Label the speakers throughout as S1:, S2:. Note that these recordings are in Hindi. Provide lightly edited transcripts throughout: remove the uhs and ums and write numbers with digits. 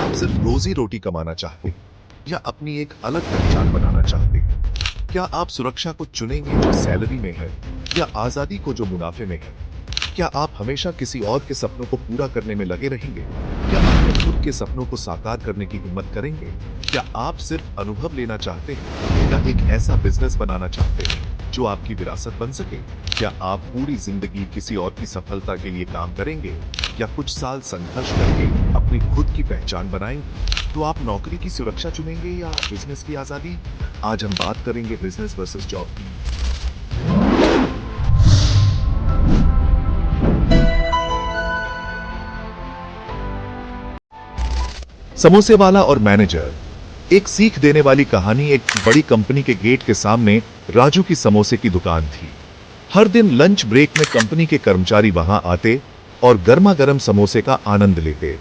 S1: आप सिर्फ रोजी रोटी कमाना चाहते या अपनी एक अलग पहचान बनाना चाहते? क्या आप सुरक्षा को चुनेंगे जो सैलरी में है या आजादी को जो मुनाफे में है? क्या आप हमेशा किसी और के सपनों को पूरा करने में लगे रहेंगे या अपने खुद के सपनों को साकार करने की हिम्मत करेंगे? क्या आप सिर्फ अनुभव लेना चाहते हैं या एक ऐसा बिजनेस बनाना चाहते हैं जो आपकी विरासत बन सके? क्या आप पूरी जिंदगी किसी और की सफलता के लिए काम करेंगे या कुछ साल संघर्ष करके अपनी खुद की पहचान बनाएंगे? तो आप नौकरी की सुरक्षा चुनेंगे या बिजनेस की आजादी? आज हम बात करेंगे बिजनेस वर्सेस जॉब की। समोसे वाला और मैनेजर, एक सीख देने वाली कहानी। एक बड़ी कंपनी के गेट के सामने राजू की समोसे की दुकान थी। हर दिन लंच ब्रेक में कंपनी के कर्मचारी वहां आते और गर्मा गर्म समोसे का आनंद लेते।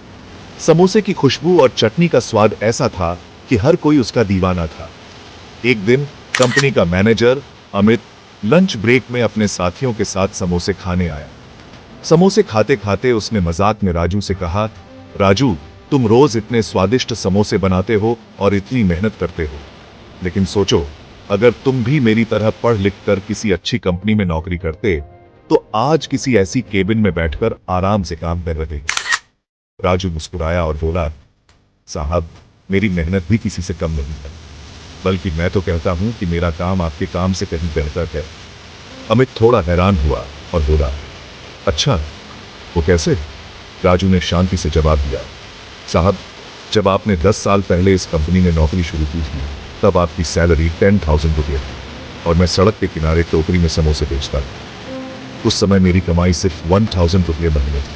S1: समोसे की खुशबू और चटनी का स्वाद ऐसा था कि हर कोई उसका दीवाना था। एक दिन कंपनी का मैनेजर अमित लंच ब्रेक में अपने साथियों के साथ समोसे खाने आया। समोसे खाते खाते उसने मजाक में राजू से कहा, राजू, तुम रोज इतने स्वादिष्ट समोसे बनाते हो और इतनी मेहनत करते हो, लेकिन सोचो, अगर तुम भी मेरी तरह पढ़ लिख कर किसी अच्छी कंपनी में नौकरी करते तो आज किसी ऐसी केबिन में बैठकर आराम से काम कर रहे। राजू मुस्कुराया और बोला, साहब, मेरी मेहनत भी किसी से कम नहीं है, बल्कि मैं तो कहता हूं कि मेरा काम आपके काम से कहीं बेहतर है। अमित थोड़ा हैरान हुआ और बोला, अच्छा, वो कैसे? राजू ने शांति से जवाब दिया, साहब, जब आपने 10 साल पहले इस कंपनी में नौकरी शुरू की थी तब आपकी सैलरी 10,000 रुपये थी और मैं सड़क के किनारे टोकरी में समोसे बेचता था। उस समय मेरी कमाई सिर्फ 1,000 रुपये महीने थी,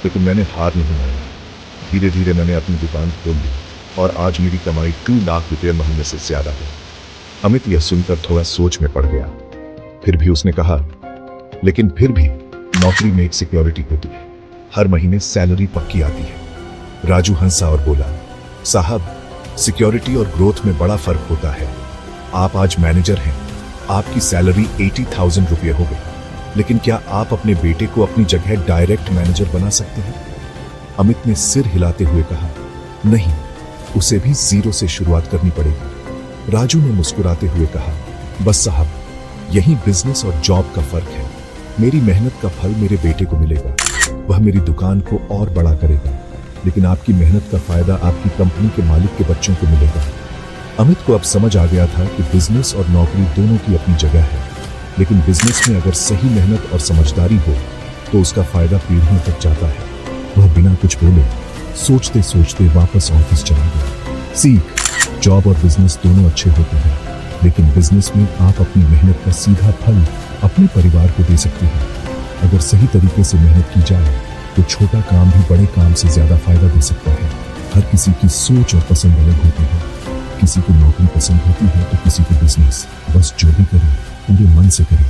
S1: लेकिन मैंने हार नहीं मानी। धीरे धीरे मैंने अपनी दुकान खोल ली और आज मेरी कमाई 2 लाख रुपये महीने से ज्यादा है। अमित यह सुनकर थोड़ा सोच में पड़ गया। फिर भी उसने कहा, लेकिन फिर भी नौकरी में एक सिक्योरिटी होती है, हर महीने सैलरी पक्की आती है। राजू हंसा और बोला, साहब, सिक्योरिटी और ग्रोथ में बड़ा फर्क होता है। आप आज मैनेजर हैं, आपकी सैलरी 80,000 रुपये हो गई, लेकिन क्या आप अपने बेटे को अपनी जगह डायरेक्ट मैनेजर बना सकते हैं? अमित ने सिर हिलाते हुए कहा, नहीं, उसे भी जीरो से शुरुआत करनी पड़ेगी। राजू ने मुस्कुराते हुए कहा, बस साहब, यही बिजनेस और जॉब का फर्क है। मेरी मेहनत का फल मेरे बेटे को मिलेगा, वह मेरी दुकान को और बड़ा करेगा, लेकिन आपकी मेहनत का फायदा आपकी कंपनी के मालिक के बच्चों को मिलेगा। अमित को अब समझ आ गया था कि बिजनेस और नौकरी दोनों की अपनी जगह है, लेकिन बिजनेस में अगर सही मेहनत और समझदारी हो तो उसका फायदा पीढ़ियों तक जाता है। वह बिना कुछ बोले सोचते सोचते वापस ऑफिस चला गया। सीख, जॉब और बिजनेस दोनों अच्छे होते हैं, लेकिन बिजनेस में आप अपनी मेहनत का सीधा फल अपने परिवार को दे सकते हैं। अगर सही तरीके से मेहनत की जाए तो छोटा काम भी बड़े काम से ज्यादा फायदा दे सकता है। हर किसी की सोच और पसंद अलग होती है। किसी को नौकरी पसंद होती है तो किसी को बिजनेस। बस जो भी करें पूरे मन से करें।